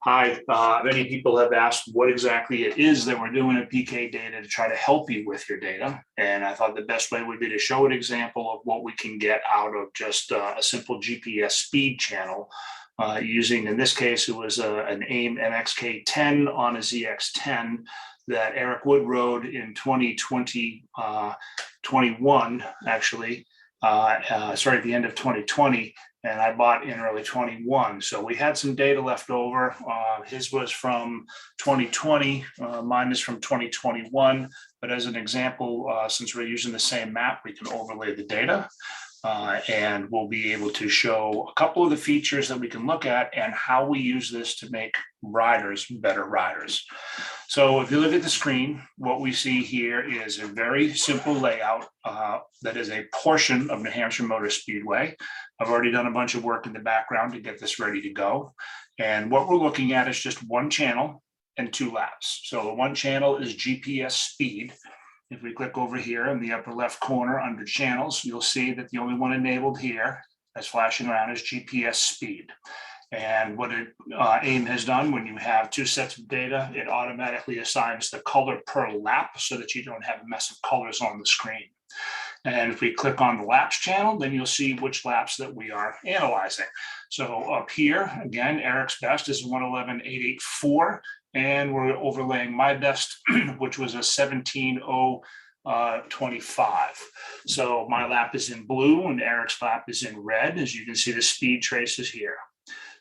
Hi, many people have asked what exactly it is that we're doing at PK Data to try to help you with your data. And I thought the best way would be to show an example of what we can get out of just a simple GPS speed channel using, in this case, it was an AIM MXK10 on a ZX10 that Eric Wood rode in 2020, 21, actually, sorry, at the end of 2020. And I bought in early 21. So we had some data left over. His was from 2020, mine is from 2021. But as an example, since we're using the same map, we can overlay the data. And we'll be able to show a couple of the features that we can look at and how we use this to make riders better riders. So if you look at the screen, what we see here is a very simple layout that is a portion of New Hampshire Motor Speedway. I've already done a bunch of work in the background to get this ready to go. And what we're looking at is just one channel and 2 laps. So the one channel is GPS speed. If we click over here in the upper left corner under channels, you'll see that the only one enabled here that's flashing around is GPS speed. And what AIM has done, when you have 2 sets of data, it automatically assigns the color per lap so that you don't have a mess of colors on the screen. And if we click on the laps channel, then you'll see which laps that we are analyzing. So up here, again, Eric's best is 1:11.884. And we're overlaying my best, which was a 17:025. So my lap is in blue and Eric's lap is in red. As you can see, the speed traces here.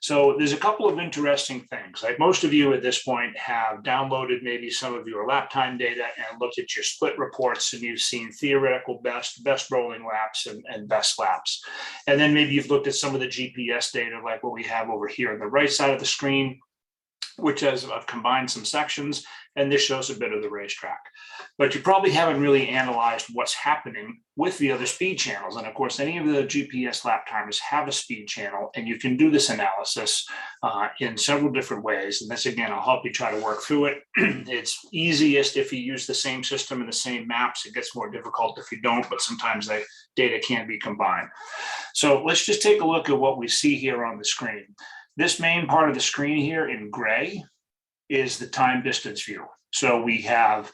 So there's a couple of interesting things. Like most of you at this point have downloaded maybe some of your lap time data and looked at your split reports, and you've seen theoretical best rolling laps and best laps. And then maybe you've looked at some of the GPS data like what we have over here on the right side of the screen, which has combined some sections, and this shows a bit of the racetrack. But you probably haven't really analyzed what's happening with the other speed channels. And of course, any of the GPS lap timers have a speed channel, and you can do this analysis in several different ways. And this, again, I'll help you try to work through it. It's easiest if you use the same system and the same maps. It gets more difficult if you don't, but sometimes the data can be combined. So let's just take a look at what we see here on the screen. This main part of the screen here in gray is the time distance view. So we are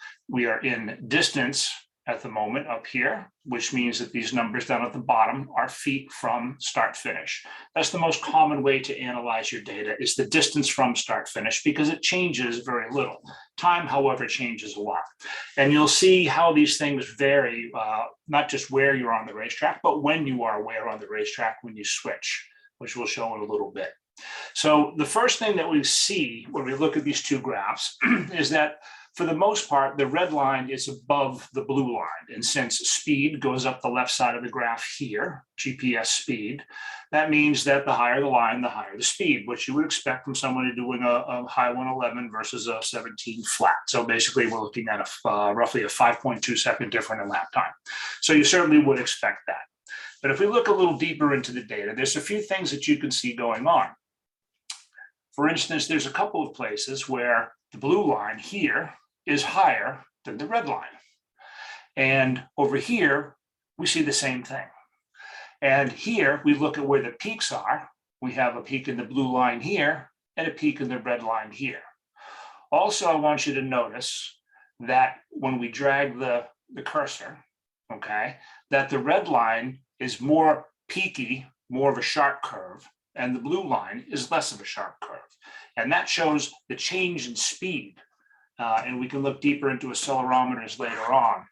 in distance at the moment up here, which means that these numbers down at the bottom are feet from start finish. That's the most common way to analyze your data, is the distance from start finish, because it changes very little. Time, however, changes a lot. And you'll see how these things vary, not just where you're on the racetrack, but when you are where on the racetrack when you switch, which we'll show in a little bit. So the first thing that we see when we look at these 2 graphs is that for the most part, the red line is above the blue line. And since speed goes up the left side of the graph here, GPS speed, that means that the higher the line, the higher the speed, which you would expect from someone doing a high 111 versus a 17 flat. So basically, we're looking at roughly a 5.2 second difference in lap time. So you certainly would expect that. But if we look a little deeper into the data, there's a few things that you can see going on. For instance, there's a couple of places where the blue line here is higher than the red line. And over here, we see the same thing. And here, we look at where the peaks are. We have a peak in the blue line here and a peak in the red line here. Also, I want you to notice that when we drag the cursor, okay, that the red line is more peaky, more of a sharp curve, and the blue line is less of a sharp curve. And that shows the change in speed. And we can look deeper into accelerometers later on.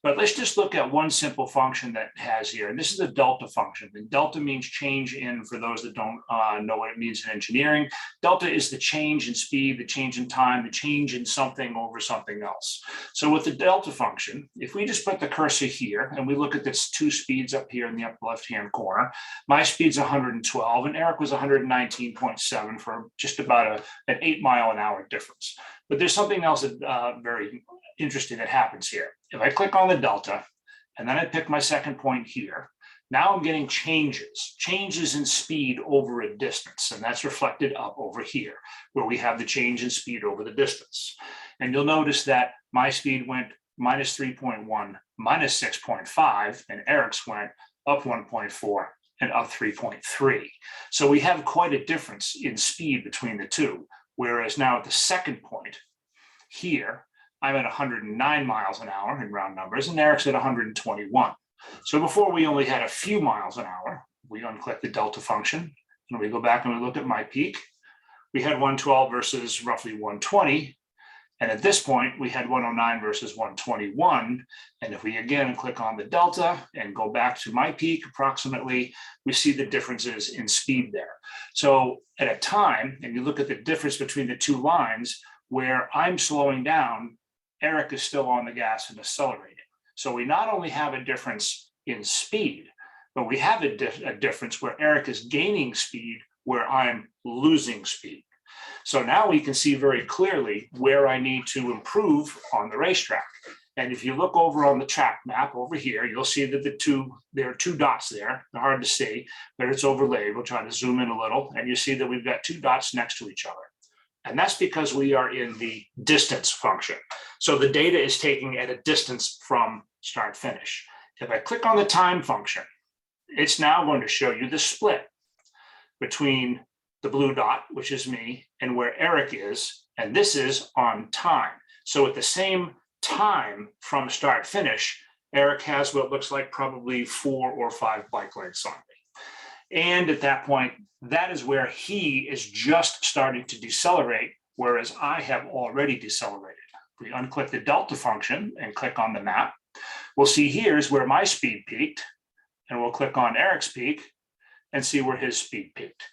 But let's just look at one simple function that it has here. And this is the delta function. And delta means change in, for those that don't know what it means in engineering. Delta is the change in speed, the change in time, the change in something over something else. So with the delta function, if we just put the cursor here and we look at this 2 speeds up here in the upper left-hand corner, my speed's 112 and Eric was 119.7 for just about an 8-mile-an-hour difference. But there's something else that very interesting that happens here. If I click on the delta, and then I pick my second point here, now I'm getting changes in speed over a distance, and that's reflected up over here, where we have the change in speed over the distance. And you'll notice that my speed went minus 3.1, minus 6.5, and Eric's went up 1.4 and up 3.3. So we have quite a difference in speed between the two, Whereas now at the second point here, I'm at 109 miles an hour in round numbers, and Eric's at 121. So before we only had a few miles an hour. We unclick the delta function, and we go back and we look at my peak. We had 112 versus roughly 120. And at this point, we had 109 versus 121. And if we again click on the delta and go back to my peak approximately, we see the differences in speed there. So at a time, and you look at the difference between the two lines, where I'm slowing down, Eric is still on the gas and accelerating. So we not only have a difference in speed, but we have a difference where Eric is gaining speed, where I'm losing speed. So now we can see very clearly where I need to improve on the racetrack. And if you look over on the track map over here, you'll see that there are two dots there. They're hard to see, but it's overlaid. We'll try to zoom in a little, and you see that we've got two dots next to each other. And that's because we are in the distance function. So the data is taking at a distance from start finish. If I click on the time function, it's now going to show you the split between the blue dot, which is me, and where Eric is, and this is on time. So at the same time from start finish, Eric has what looks like probably 4 or 5 bike lengths on me. And at that point, that is where he is just starting to decelerate, whereas I have already decelerated. If we unclick the delta function and click on the map, we'll see here's where my speed peaked, and we'll click on Eric's peak and see where his speed peaked.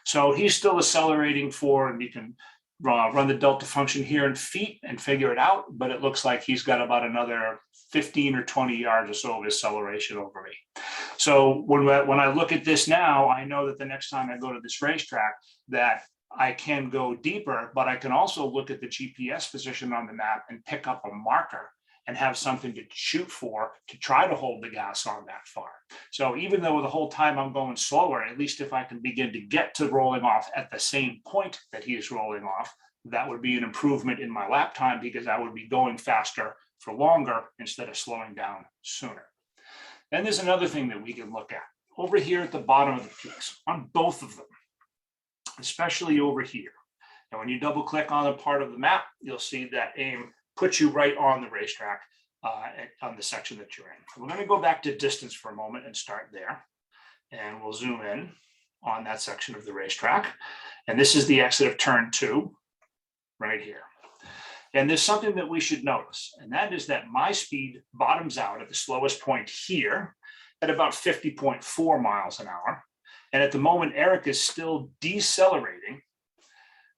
So he's still accelerating and you can run the delta function here in feet and figure it out, but it looks like he's got about another 15 or 20 yards or so of acceleration over me. So when I look at this now, I know that the next time I go to this racetrack that I can go deeper, but I can also look at the GPS position on the map and pick up a marker and have something to shoot for to try to hold the gas on that far. So even though the whole time I'm going slower, at least if I can begin to get to rolling off at the same point that he is rolling off, that would be an improvement in my lap time because I would be going faster for longer instead of slowing down sooner. Then there's another thing that we can look at over here at the bottom of the peaks on both of them, especially over here. And when you double click on a part of the map, you'll see that AIM puts you right on the racetrack on the section that you're in. We're going to go back to distance for a moment and start there. And we'll zoom in on that section of the racetrack. And this is the exit of turn 2 right here. And there's something that we should notice, and that is that my speed bottoms out at the slowest point here at about 50.4 miles an hour. And at the moment, Eric is still decelerating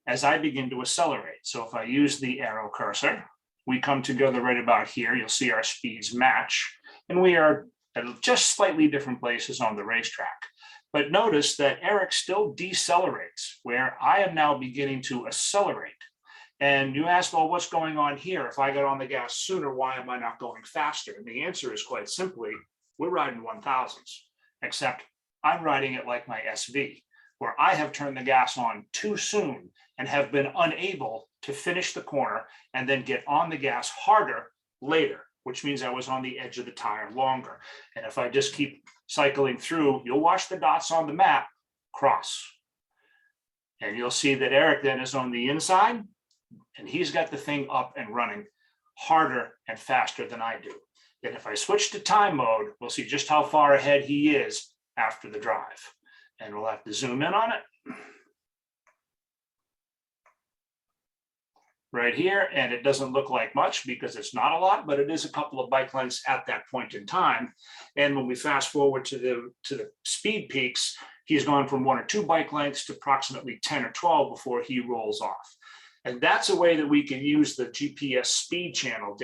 as I begin to accelerate. So if I use the arrow cursor, we come together right about here. You'll see our speeds match, and we are at just slightly different places on the racetrack. But notice that Eric still decelerates, where I am now beginning to accelerate. And you ask, well, what's going on here? If I got on the gas sooner, why am I not going faster? And the answer is quite simply, we're riding 1000s, except I'm riding it like my SV, where I have turned the gas on too soon and have been unable to finish the corner and then get on the gas harder later, which means I was on the edge of the tire longer. And if I just keep cycling through, you'll watch the dots on the map cross. And you'll see that Eric then is on the inside, and he's got the thing up and running harder and faster than I do. And if I switch to time mode, we'll see just how far ahead he is after the drive. And we'll have to zoom in on it right here. And it doesn't look like much because it's not a lot, but it is a couple of bike lengths at that point in time. And when we fast forward to the speed peaks, he's gone from 1 or 2 bike lengths to approximately 10 or 12 before he rolls off. And that's a way that we can use the GPS speed channel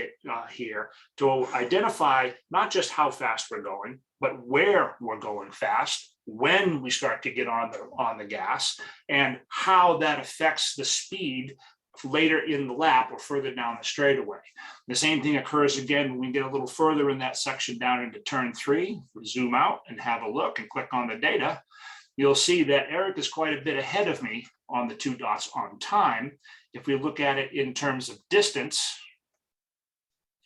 here to identify not just how fast we're going, but where we're going fast, when we start to get on the gas, and how that affects the speed later in the lap or further down the straightaway. The same thing occurs again when we get a little further in that section down into turn 3. We zoom out and have a look and click on the data. You'll see that Eric is quite a bit ahead of me on the 2 dots on time. If we look at it in terms of distance,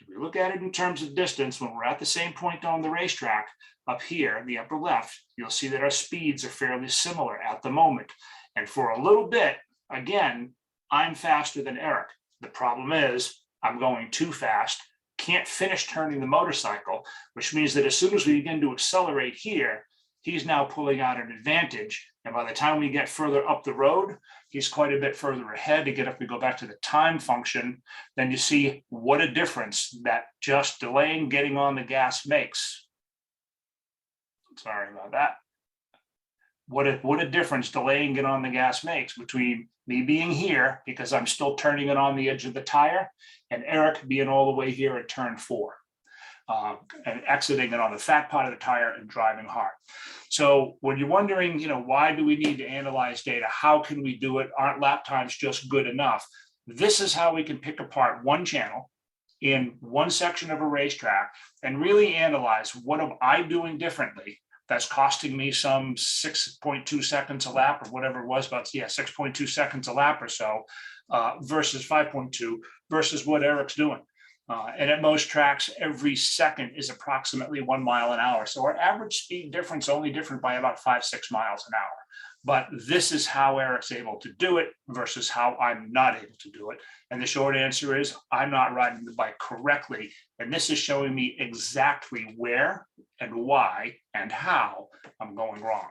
when we're at the same point on the racetrack, up here in the upper left, you'll see that our speeds are fairly similar at the moment. And for a little bit, again, I'm faster than Eric. The problem is I'm going too fast, can't finish turning the motorcycle, which means that as soon as we begin to accelerate here, he's now pulling out an advantage. And by the time we get further up the road, he's quite a bit further ahead. To get up, we go back to the time function, then you see what a difference that just delaying getting on the gas makes. Sorry about that. What a difference delaying it on the gas makes between me being here because I'm still turning it on the edge of the tire and Eric being all the way here at turn 4 and exiting it on the fat part of the tire and driving hard. So when you're wondering, why do we need to analyze data? How can we do it? Aren't lap times just good enough? This is how we can pick apart one channel in one section of a racetrack and really analyze what am I doing differently that's costing me some 6.2 seconds a lap or whatever it was, about 6.2 seconds a lap or so versus 5.2 versus what Eric's doing. And at most tracks, every second is approximately 1 mile an hour. So our average speed difference only different by about 5-6 miles an hour. But this is how Eric's able to do it versus how I'm not able to do it. And the short answer is I'm not riding the bike correctly. And this is showing me exactly where and why and how I'm going wrong.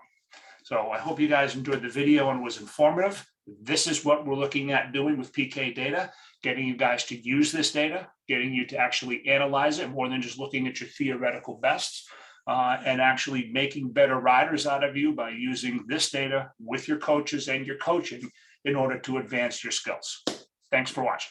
So I hope you guys enjoyed the video and was informative. This is what we're looking at doing with PK data, getting you guys to use this data, getting you to actually analyze it more than just looking at your theoretical bests. And actually making better riders out of you by using this data with your coaches and your coaching in order to advance your skills. Thanks for watching.